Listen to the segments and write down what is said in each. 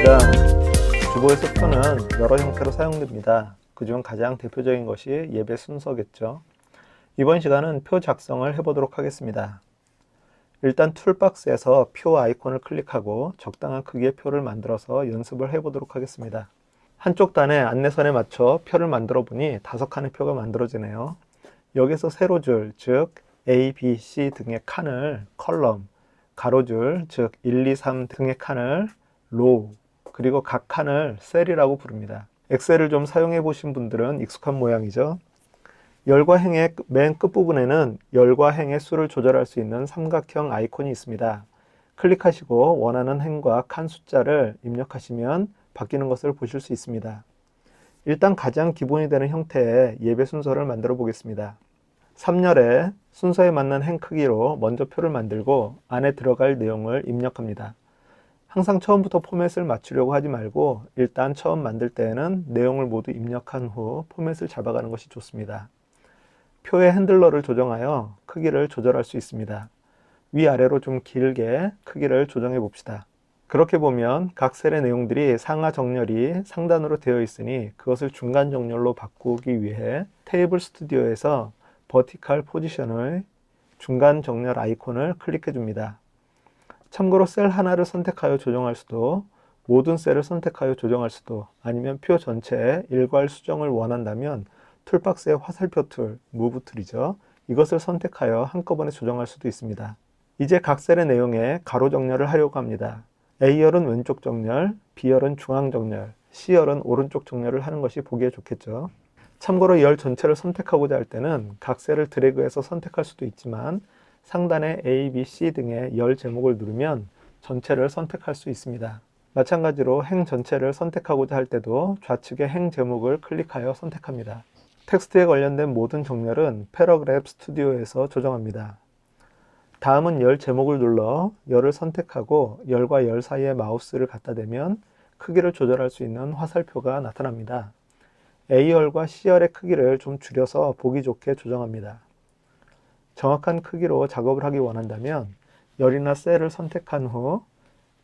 반갑습니다. 주보에서 표는 여러 형태로 사용됩니다. 그중 가장 대표적인 것이 예배 순서겠죠. 이번 시간은 표 작성을 해보도록 하겠습니다. 일단 툴박스에서 표 아이콘을 클릭하고 적당한 크기의 표를 만들어서 연습을 해보도록 하겠습니다. 한쪽 단의 안내선에 맞춰 표를 만들어 보니 5칸의 표가 만들어지네요. 여기서 세로줄, 즉 A, B, C 등의 칸을 컬럼, 가로줄, 즉 1, 2, 3 등의 칸을 로우, 그리고 각 칸을 셀이라고 부릅니다. 엑셀을 좀 사용해 보신 분들은 익숙한 모양이죠. 열과 행의 맨 끝부분에는 열과 행의 수를 조절할 수 있는 삼각형 아이콘이 있습니다. 클릭하시고 원하는 행과 칸 숫자를 입력하시면 바뀌는 것을 보실 수 있습니다. 일단 가장 기본이 되는 형태의 예배 순서를 만들어 보겠습니다. 3열에 순서에 맞는 행 크기로 먼저 표를 만들고 안에 들어갈 내용을 입력합니다. 항상 처음부터 포맷을 맞추려고 하지 말고 일단 처음 만들 때에는 내용을 모두 입력한 후 포맷을 잡아가는 것이 좋습니다. 표의 핸들러를 조정하여 크기를 조절할 수 있습니다. 위아래로 좀 길게 크기를 조정해 봅시다. 그렇게 보면 각 셀의 내용들이 상하 정렬이 상단으로 되어 있으니 그것을 중간 정렬로 바꾸기 위해 테이블 스튜디오에서 버티컬 포지션의 중간 정렬 아이콘을 클릭해 줍니다. 참고로 셀 하나를 선택하여 조정할 수도, 모든 셀을 선택하여 조정할 수도, 아니면 표 전체에 일괄 수정을 원한다면 툴박스의 화살표 툴, 무브 툴이죠. 이것을 선택하여 한꺼번에 조정할 수도 있습니다. 이제 각 셀의 내용에 가로 정렬을 하려고 합니다. A열은 왼쪽 정렬, B열은 중앙 정렬, C열은 오른쪽 정렬을 하는 것이 보기에 좋겠죠. 참고로 열 전체를 선택하고자 할 때는 각 셀을 드래그해서 선택할 수도 있지만 상단의 A, B, C 등의 열 제목을 누르면 전체를 선택할 수 있습니다. 마찬가지로 행 전체를 선택하고자 할 때도 좌측의 행 제목을 클릭하여 선택합니다. 텍스트에 관련된 모든 정렬은 패러그래프 스튜디오에서 조정합니다. 다음은 열 제목을 눌러 열을 선택하고 열과 열 사이에 마우스를 갖다 대면 크기를 조절할 수 있는 화살표가 나타납니다. A열과 C열의 크기를 좀 줄여서 보기 좋게 조정합니다. 정확한 크기로 작업을 하기 원한다면 열이나 셀을 선택한 후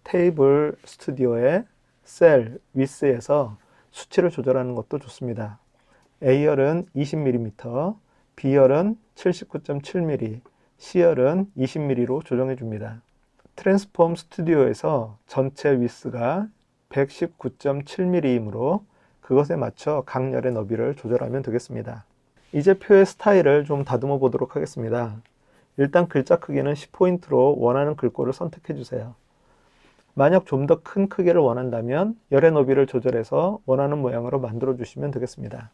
테이블 스튜디오의 셀 위스에서 수치를 조절하는 것도 좋습니다. A열은 20mm, B열은 79.7mm, C열은 20mm로 조정해 줍니다. 트랜스폼 스튜디오에서 전체 위스가 119.7mm이므로 그것에 맞춰 각 열의 너비를 조절하면 되겠습니다. 이제 표의 스타일을 좀 다듬어 보도록 하겠습니다. 일단 글자 크기는 10포인트로 원하는 글꼴을 선택해 주세요. 만약 좀 더 큰 크기를 원한다면 열의 너비를 조절해서 원하는 모양으로 만들어 주시면 되겠습니다.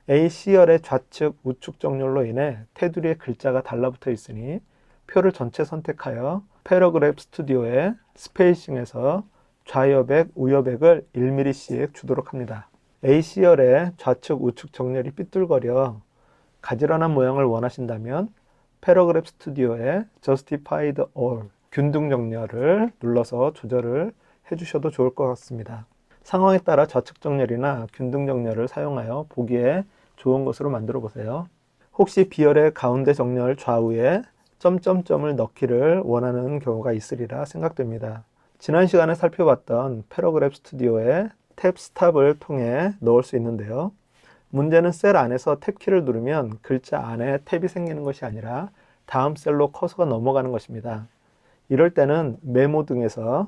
A, C열의 좌측, 우측 정렬로 인해 테두리에 글자가 달라붙어 있으니 표를 전체 선택하여 패러그래프 스튜디오의 스페이싱에서 좌여백, 우여백을 1mm씩 주도록 합니다. A, C열의 좌측, 우측 정렬이 삐뚤거려 가지런한 모양을 원하신다면 패러그래프 스튜디오의 Justified All, 균등 정렬을 눌러서 조절을 해주셔도 좋을 것 같습니다. 상황에 따라 좌측 정렬이나 균등 정렬을 사용하여 보기에 좋은 것으로 만들어 보세요. 혹시 B열의 가운데 정렬 좌우에 점점점을 넣기를 원하는 경우가 있으리라 생각됩니다. 지난 시간에 살펴봤던 패러그래프 스튜디오의 탭 스탑을 통해 넣을 수 있는데요. 문제는 셀 안에서 탭키를 누르면 글자 안에 탭이 생기는 것이 아니라 다음 셀로 커서가 넘어가는 것입니다. 이럴 때는 메모 등에서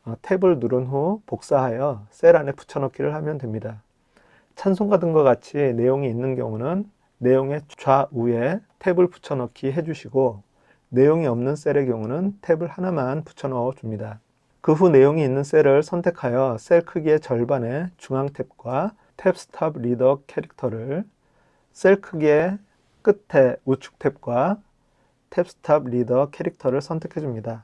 탭을 누른 후 복사하여 셀 안에 붙여넣기를 하면 됩니다. 찬송가 등과 같이 내용이 있는 경우는 내용의 좌우에 탭을 붙여넣기 해주시고 내용이 없는 셀의 경우는 탭을 하나만 붙여넣어 줍니다. 그 후 내용이 있는 셀을 선택하여 셀 크기의 절반의 중앙 탭과 탭 스탑 리더 캐릭터를 셀 크기의 끝에 우측 탭과 탭 스탑 리더 캐릭터를 선택해 줍니다.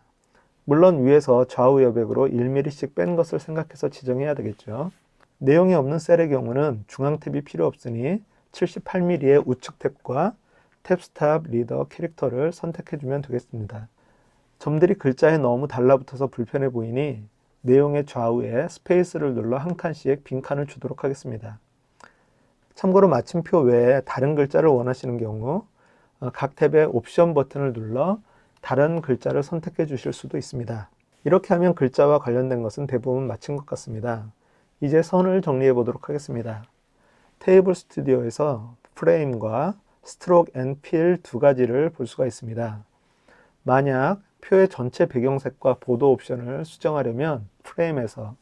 물론 위에서 좌우 여백으로 1mm씩 뺀 것을 생각해서 지정해야 되겠죠. 내용이 없는 셀의 경우는 중앙 탭이 필요 없으니 78mm의 우측 탭과 탭 스탑 리더 캐릭터를 선택해 주면 되겠습니다. 점들이 글자에 너무 달라붙어서 불편해 보이니 내용의 좌우에 스페이스를 눌러 한 칸씩 빈칸을 주도록 하겠습니다. 참고로 마침표 외에 다른 글자를 원하시는 경우 각 탭의 옵션 버튼을 눌러 다른 글자를 선택해 주실 수도 있습니다. 이렇게 하면 글자와 관련된 것은 대부분 마친 것 같습니다. 이제 선을 정리해 보도록 하겠습니다. 테이블 스튜디오에서 프레임과 스트로크 앤 필 두 가지를 볼 수가 있습니다. 만약 표의 전체 배경색과 보도 옵션을 수정하려면 프레임에서,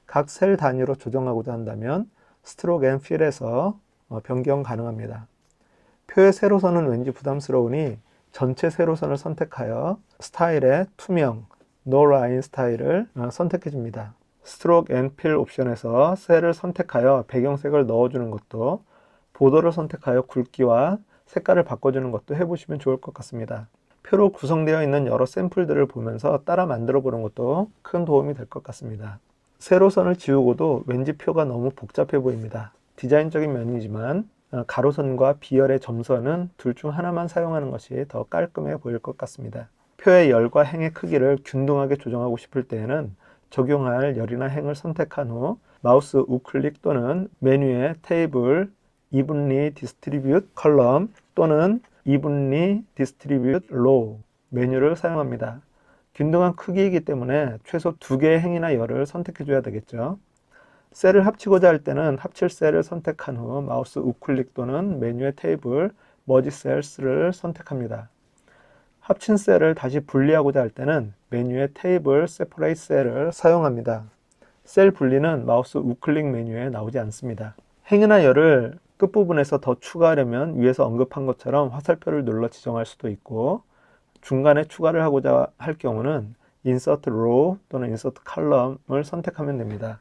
각 셀 단위로 조정하고자 한다면 스트로크 앤 필에서 변경 가능합니다. 표의 세로선은 왠지 부담스러우니 전체 세로선을 선택하여 스타일의 투명, No Line 스타일을 선택해 줍니다. 스트로크 앤 필 옵션에서 셀을 선택하여 배경색을 넣어주는 것도, 보도를 선택하여 굵기와 색깔을 바꿔주는 것도 해보시면 좋을 것 같습니다. 표로 구성되어 있는 여러 샘플들을 보면서 따라 만들어 보는 것도 큰 도움이 될 것 같습니다. 세로선을 지우고도 왠지 표가 너무 복잡해 보입니다. 디자인적인 면이지만 가로선과 비열의 점선은 둘 중 하나만 사용하는 것이 더 깔끔해 보일 것 같습니다. 표의 열과 행의 크기를 균등하게 조정하고 싶을 때에는 적용할 열이나 행을 선택한 후 마우스 우클릭 또는 메뉴의 테이블, Evenly Distribute Column 또는 Evenly Distribute Row 메뉴를 사용합니다. 균등한 크기이기 때문에 최소 2개의 행이나 열을 선택해 줘야 되겠죠. 셀을 합치고자 할 때는 합칠 셀을 선택한 후 마우스 우클릭 또는 메뉴의 테이블, Merge Cells를 선택합니다. 합친 셀을 다시 분리하고자 할 때는 메뉴의 테이블, Separate Cell을 사용합니다. 셀 분리는 마우스 우클릭 메뉴에 나오지 않습니다. 행이나 열을 끝부분에서 더 추가하려면 위에서 언급한 것처럼 화살표를 눌러 지정할 수도 있고, 중간에 추가를 하고자 할 경우는 Insert Row 또는 Insert Column을 선택하면 됩니다.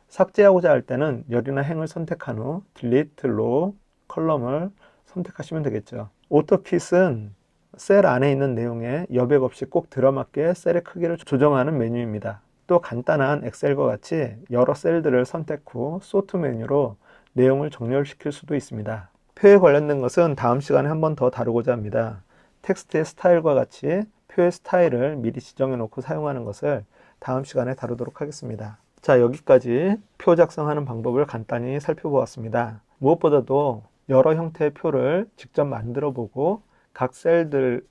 삭제하고자 할 때는 열이나 행을 선택한 후 Delete Row, Column을 선택하시면 되겠죠. AutoFit은 셀 안에 있는 내용에 여백 없이 꼭 들어맞게 셀의 크기를 조정하는 메뉴입니다. 또 간단한 엑셀과 같이 여러 셀들을 선택 후 소트 메뉴로 내용을 정렬시킬 수도 있습니다. 표에 관련된 것은 다음 시간에 한 번 더 다루고자 합니다. 텍스트의 스타일과 같이 표의 스타일을 미리 지정해 놓고 사용하는 것을 다음 시간에 다루도록 하겠습니다. 자, 여기까지 표 작성하는 방법을 간단히 살펴보았습니다. 무엇보다도 여러 형태의 표를 직접 만들어 보고 각 셀들의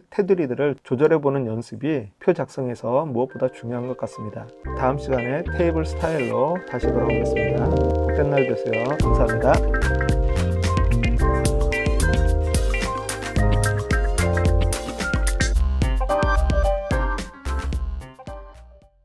테두리들을 조절해 보는 연습이 표 작성에서 무엇보다 중요한 것 같습니다. 다음 시간에 테이블 스타일로 다시 돌아오겠습니다. 복된 날 되세요. 감사합니다.